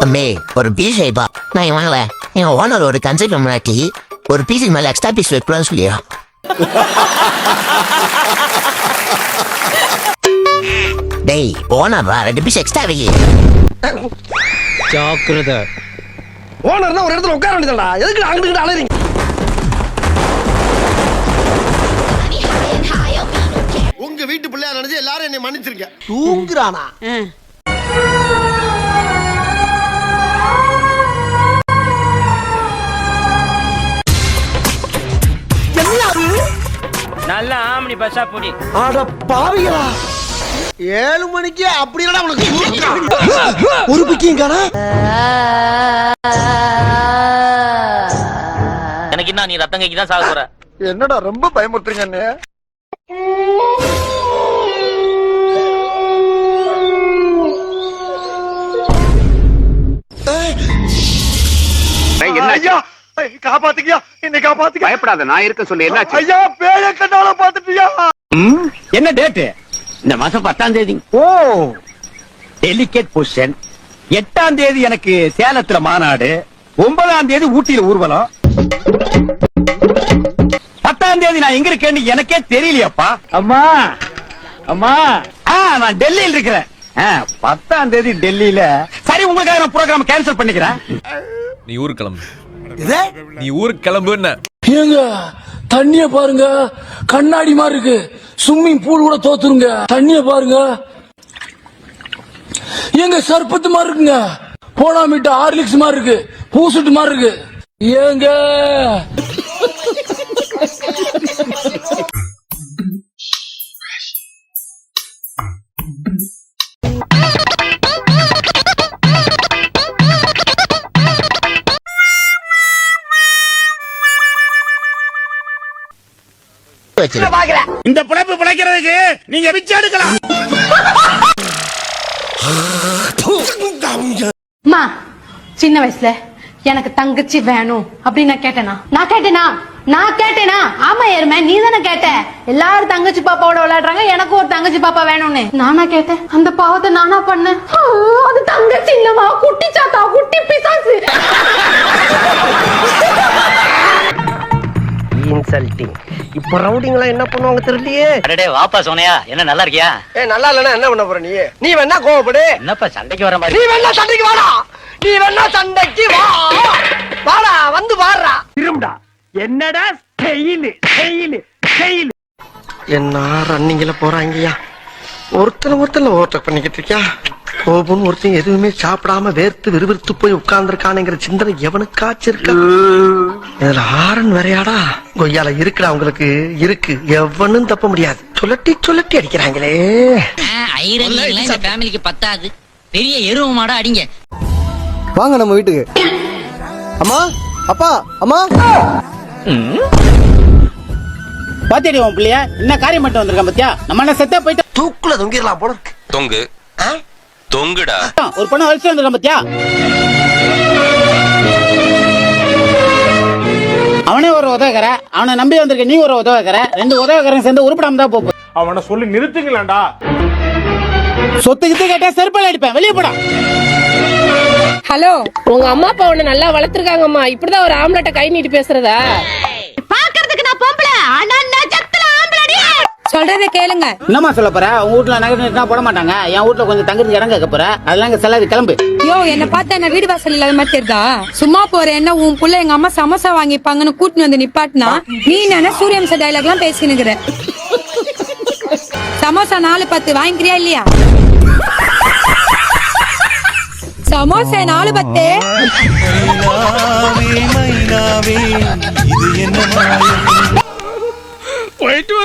தம்பி ஒரு பீஸ் வைப்பா. நான் வாங்கல எங்க ஓனர் ஒரு கன்செப்ட் முன்னாடி ஒரு பீஸுக்கு மேல எக்ஸ்ட்ரா பீஸ் வைக்கலாம்னு சொல்லியா. டேய் ஓனர் 2 பீஸ் எக்ஸ்ட்ரா வை. ஜாக்கிரதை. ஓனர்னா ஒரு இடத்துல உட்கார வேண்டியதுடா. எதுக்கு அங்கிட்டு அலறீங்க? உங்க வீட்டு பிள்ளையா நினைச்சு எல்லாரும் என்னை மன்னிச்சிருக்க. தூங்குறானா? நல்ல ஆம்னி பஸ்ஸா போடி. அட பாவிகளா, 7 மணிக்கு அப்படி இல்லடா உனக்கு ஒரு பிக்கிங்கானா? எனக்கு என்ன, நீ ரத்தங்கைக்கு தான் சாக போற. என்னடா ரொம்ப பயமுறுத்துறீங்க அண்ணே. ஐயா காப்பாத்துக்கியா, என்னை காப்பாத்துக்க. பயப்படாத, நான் இருக்க சொல்லு. என்னாச்சு ஐயா, பேய கண்ணால பாத்துட்டியா? என்ன டேட்? இந்த மாசம் 10ஆம் தேதி. ஓ, டெலிகேட் பொசிஷன். 8ஆம் தேதி எனக்கு சேலத்துல மாநாடு, 9ஆம் தேதி ஊட்டியில ஊர்வலம், 10ஆம் தேதி நான் எங்க இருக்கேன்னு எனக்கே தெரியலையாப்பா. அம்மா அம்மா, நான் டெல்லியில் இருக்கிறேன். 10ஆம் தேதி டெல்லியில. சரி, உங்களுக்காக நான் ப்ரோக்ராம் கேன்சல் பண்ணிக்கிறேன். நீ ஊருக்கு கிளம்பு. நீ ஊருக்கு கிளம்புன்னு. ஏங்க தண்ணிய பாருங்க, கண்ணாடி மாதிரி இருக்கு. ஸ்விம்மிங் பூல் கூட தோத்துருங்க. தண்ணிய பாருங்க, ஏங்க சர்பத்து மாதிரி இருக்குங்க. போனா மீட்ட ஹார்லிக்ஸ் மாதிரி இருக்கு, பூசுட்டு மாதிரி இருக்கு. ஏங்க இந்த பிழைப்பு பிழைக்கிறதுக்கு நீங்க பிச்சை எடுக்கலாம். அம்மா, சின்ன வயசுல எனக்கு தங்கச்சி வேணும் அப்படின்னு நான் கேட்டேனா? ஆமா எருமை, நீ தானே கேட்ட. எல்லாரும் தங்கச்சி பாப்பாவோட விளையாடுறாங்க, எனக்கு ஒரு தங்கச்சி பாப்பா வேணும்னு நானா கேட்டேன். அந்த பாவத்தை நானா பண்ணேன். அது தங்கச்சி இல்லமா, குட்டி சாத்தா, குட்டி பிசாசு. இன்சல்ட்டிங். இப்ப ரவுடிங்களா என்ன பண்ணுவாங்க தெரியலையே. அடடே வாப்பா சோனியா, என்ன நல்லா இருக்கியா? நல்லா இல்லன்னா என்ன பண்ண போற நீ? நீ வேணா கோவப்படு. என்னப்பா சண்டைக்கு வர மாதிரி? நீ வேணா சண்டைக்கு வாடா. நீ வேணா சண்டைக்கு வா. வாடா, வந்து பாடுறா. திரும்படா. என்னடா ஸ்டைல். என்ன ரன்னிங்ல போறாங்கயா. ஒருத்தல ஓவர்டேக் பண்ணிக்கிட்டு இருக்கியா. கோபம் ஒருத்தன் எதுவுமே சாப்பிடாம வேர்த்து விறுவிறுத்து போய் உட்கார்ந்துருக்கானுங்கிற சிந்தனை எவனுக்காச்சு இருக்கா? இதுல ஆரன் வரையாடா. கொய்யால இருக்குடா, உங்களுக்கு இருக்கு. எவனும் தப்ப முடியாது. சொல்லட்டி அடிக்கிறாங்களே. இந்த ஃபேமிலிக்கு பத்தாது, பெரிய எருவ மாடா அடிங்க. வாங்க நம்ம வீட்டுக்கு. அம்மா, அப்பா, அம்மா. பாத்தியடி உன் பிள்ளைய என்ன காரியம் மட்டும் வந்திருக்கான் பாத்தியா? நம்ம என்ன செத்தா போயிட்டு தூக்குல தொங்கிடலாம் போல இருக்கு. தொங்குடா. ஒரு பொண்ணு வலிச்சு வந்திருக்கான் பாத்தியா? அவனே ஒரு உதவிக்கிற, அவனை நம்பி வந்திருக்க நீ ஒரு உதவிக்கிற. 2 உதவிக்கிறேன் சேர்ந்து உருப்படாம தான் போப்போம். அவனை சொல்லி நிறுத்துங்களேன்டா. சொத்து கித்து கேட்டா செருப்பால அடிப்பேன், வெளியே போடா. ஹலோ, உங்க அம்மா அப்பா உன்னை நல்லா வளர்த்திருக்காங்கம்மா. இப்படிதான் ஒரு ஆம்பளட்ட கை நீட்டி பேசுறதா? பாக்குறதுக்கு நான் பொம்பளை, ஆனா நட்சத்திர ஆம்பளடி. சொல்றத கேளுங்க. என்னமா சொல்ல போற? உங்க வீட்டுல நகை போட மாட்டாங்க, என் வீட்டுல கொஞ்சம் தங்குறதுக்கு இடம் கேட்க போற. அதெல்லாம் செல்லாது, கிளம்பு. யோ, என்ன பார்த்தா என்ன வீடு வாசல் இல்லாத மாதிரி தெரியுதா? சும்மா போற என்ன உன் புள்ள எங்க அம்மா சமோசா வாங்கிப்பாங்கன்னு கூட்டின்னு வந்து நிப்பாட்டினா நீ என்ன சூரியம்ச டயலாக் எல்லாம் பேசினுக்குற. சமோசா 4-10 வாங்கிக்கிறியா இல்லையா? சமோசா 4-10. போயிட்டு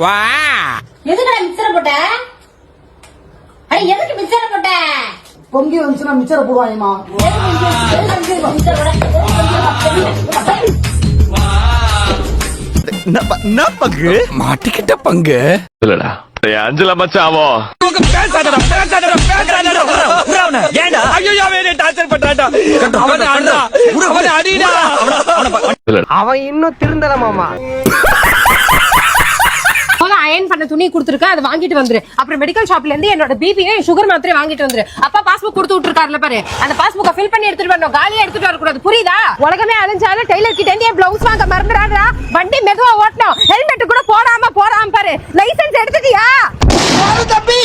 வா. எதுக்குடா மிக்சர போட்ட? எதுக்கு மிக்சர போட்ட? பொங்கி வந்துச்சுன்னா மிச்சரை போடுவாங்கம்மா. பங்கு மாட்டிக்கிட்ட பங்கு இல்லடா. அஞ்சல மச்சாவோ அவன் இன்னும் திருந்தல மாமா. அயன் பண்ண துணி கொடுத்துருக்கேன், அதை வாங்கிட்டு வந்துரு. அப்புறம் மெடிக்கல் ஷாப்ல இருந்து என்னோட பிபியும் சுகர் மாத்திரை வாங்கிட்டு வந்துரு. அப்பா பாஸ்புக் கொடுத்து விட்டுருக்காருல பாரு, அந்த பாஸ்புக்கை ஃபில் பண்ணி எடுத்துட்டு வரணும், காலியா எடுத்துட்டு வரக்கூடாது. புரியுதா? உலகமே அழிஞ்சாலும் டெய்லர் கிட்ட இருந்து பிளவுஸ் வாங்க மறந்துடாதா. வண்டி மெதுவா ஓட்டணும், ஹெல்மெட் கூட போடாம பாரு. லைசென்ஸ் எடுத்துட்டியா? தம்பி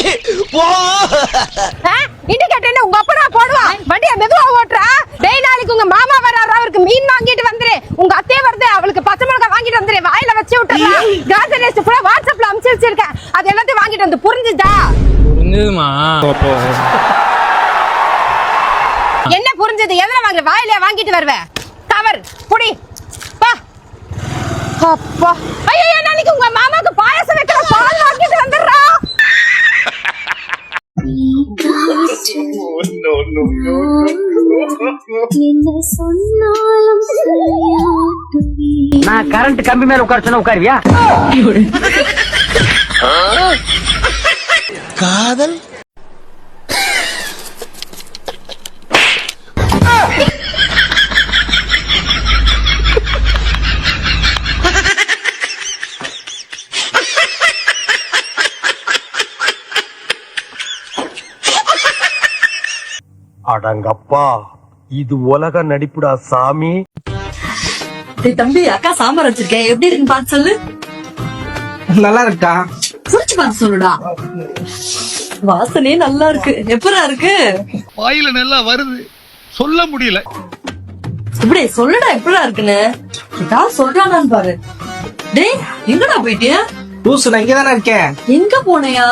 இண்டிகேட்டர் உங்க அப்பா போடுவான், வண்டியை மெதுவா ஓட்டுறா. டேய் நாளைக்கு உங்க மாமா வர்றாரு, அவருக்கு மீன் வாங்கிட்டு வந்துரு. உங்க அத்தையே வருது, அவளுக்கு பச்சை மிளகாய் வாங்கிட்டு வந்துரு. வாயில வச்சு விட்டுறா. கிராசரி லிஸ்ட் ஃபுல்லா வாட்ஸ்அப்ல அனுப்பிச்சு வச்சிருக்கேன், அது எல்லாத்தையும் வாங்கிட்டு வந்து. புரிஞ்சுதா? புரிஞ்சுதுமா. என்ன புரிஞ்சது? எதுல வாங்குற? வாயில வாங்கிட்டு வருவேன். கவர் புடி பா. அப்பா ஐயோ, நாளைக்கு உங்க மாமாக்கு பாயாசம் வைக்கிற, பால் வாங்கிட்டு வந்துடுறா. நான் கரண்ட் கம்பி மேல உட்கார சொன்னா உட்காருவியா? காதல் அடங்கப்பா, இது உலக நடிப்புடா சாமி. தம்பி, அக்கா சாம்பார் வச்சிருக்கேன், எப்படி இருக்குன்னு பார்த்து சொல்லு. நல்லா இருக்கா? குடிச்சு பார்த்து சொல்லுடா. வாசனையே நல்லா இருக்கு. எப்படா இருக்கு? வாயில நல்லா வருது, சொல்ல முடியல. இப்படி சொல்லுடா, எப்படா இருக்குன்னு. ஏதாவது சொல்றானான்னு பாரு. டேய், எங்கடா போயிட்டிய? லூசு, நான் இங்கதானே இருக்கேன். எங்க போனையா?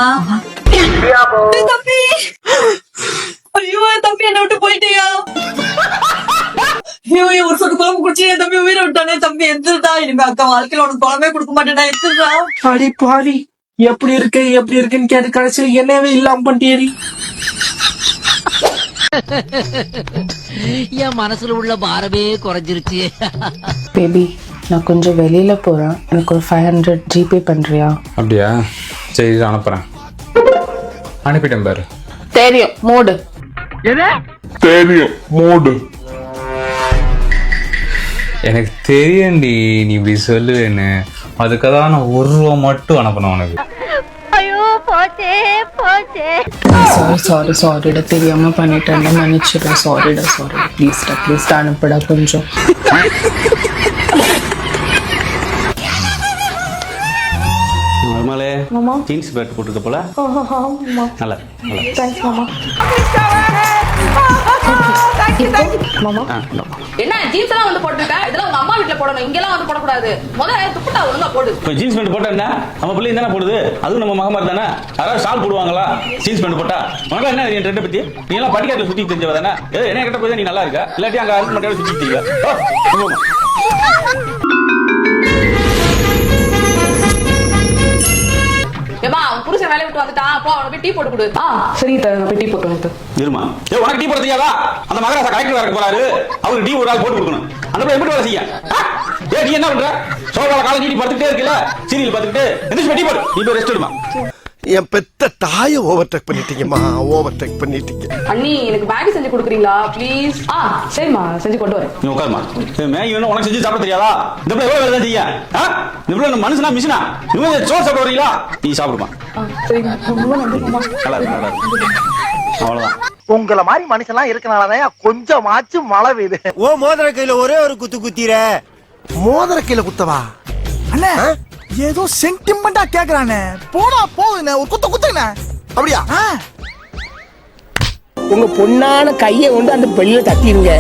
தம்பி, ஐயோ தம்பி, என்ன விட்டு போயிட்டியா? ஐயோ, ஒரு சொட்டு குழம்பு குடிச்சு என் தம்பி உயிரை விட்டானே. தம்பி எந்திரடா, இனிமே அக்கா வாழ்க்கையில உனக்கு குழம்பே கொடுக்க மாட்டேடா. எந்திரடா. அடி பாவி, எப்படி இருக்குன்னு கேட்டு கடைசியில் என்னவே இல்லாம பண்ணிட்டேரி. என் மனசுல உள்ள பாரமே குறைஞ்சிருச்சு. பேபி, நான் கொஞ்சம் வெளியில போறேன், எனக்கு ஒரு 500 ஜிபே பண்றியா? அப்படியா? சரி அனுப்புறேன். அனுப்பிட்டேன் பாரு. தெரியும் மூடு. எனக்கு தெரியும்டி நீ இப்படி சொல்லுவேன்னு. அதுக்காக தான் நான் 1 ரூபா மட்டும் அனுப்பினேன் உனக்கு. சாரிடா, தெரியாம பண்ணிட்டேன், மன்னிச்சிடு. சாரிடா, ப்ளீஸ்டா அனுப்பிடா கொஞ்சம். ஜீன்ஸ் பேண்ட் போட்டுக்க போல. நல்லா தேங்க்ஸ் மாமா. என்ன ஜீன்ஸ் எல்லாம் வந்து போட்டுருக்க? இதெல்லாம் உங்க அம்மா வீட்டுல போடணும், இங்கெல்லாம் வந்து போடக்கூடாது. முதல்ல துப்புட்டா ஒழுங்கா போடு. ஜீன்ஸ் பேண்ட் போட்டா என்ன? நம்ம பிள்ளை தானே போடுது, அதுவும் நம்ம மகமாரி தானே. யாராவது ஷால் போடுவாங்களா ஜீன்ஸ் பேண்ட் போட்டா? உனக்கு என்ன என் ரெண்டு பத்தி? நீ எல்லாம் படிக்காத சுத்தி தெரிஞ்சவ தானே. என்ன கிட்ட போய் நீ நல்லா இருக்க, இல்லாட்டி அங்க அருள் மட்டும் சுத்தி தெரியுவா. ஏமா, புருஷன் வேலையை விட்டு வந்துட்டான், அப்போ அவனுக்கு டீ போட்டு கொடு. சரி தரேன், போய் டீ போட்டு வந்து. இருமா, உனக்கு டீ போட தெரியாதா? அந்த மகராசா கலெக்டர் வர போறாரு, அவருக்கு டீ ஒரு ஆள் போட்டு கொடுக்கணும். அந்த போய் எப்படி வேலை செய்ய? நீ என்ன பண்ற? சோபால காலை நீட்டி படுத்துக்கிட்டே இருக்கல, சீரியல் பார்த்துக்கிட்டு. எந்திரிச்சு டீ போடு, நீ போய் ரெஸ்ட் எடுமா. என் பெத்த தாயை ஓவர்டேக் பண்ணிட்டீங்கம்மா, ஓவர்டேக் பண்ணிட்டீங்க. அண்ணி, எனக்கு மேகி செஞ்சு கொடுக்குறீங்களா ப்ளீஸ்? சரிம்மா, செஞ்சு கொண்டு வரேன். நீ உட்காருமா. மேகி வேணும், உனக்கு செஞ்சு சாப்பிட தெரியாதா? இந்த பிள்ளை எவ்வளவு வேலை செய்ய? இந்த பிள்ளை மனுஷனா மிஷினா? இவங்க சோறு சாப்பிட வரீங்களா? நீ சாப்பிடுமா. அவ்வளவுதான். உங்கள மாதிரி மனுஷன்லாம் இருக்கனாலதான் கொஞ்சமாச்சும் மழை பெய்யுது. ஓ மோதிர கையில ஒரே ஒரு குத்து குத்திர. மோதிர கையில குத்தவா? அண்ணா, ஏதோ சென்டிமெண்டா கேக்குறானே. போடா போகுதுண்ணே, ஒரு குத்து குத்துண்ணே. அப்படியா? உங்க பொண்ணான கையை கொண்டு அந்த பெல்ல தட்டிடுங்க.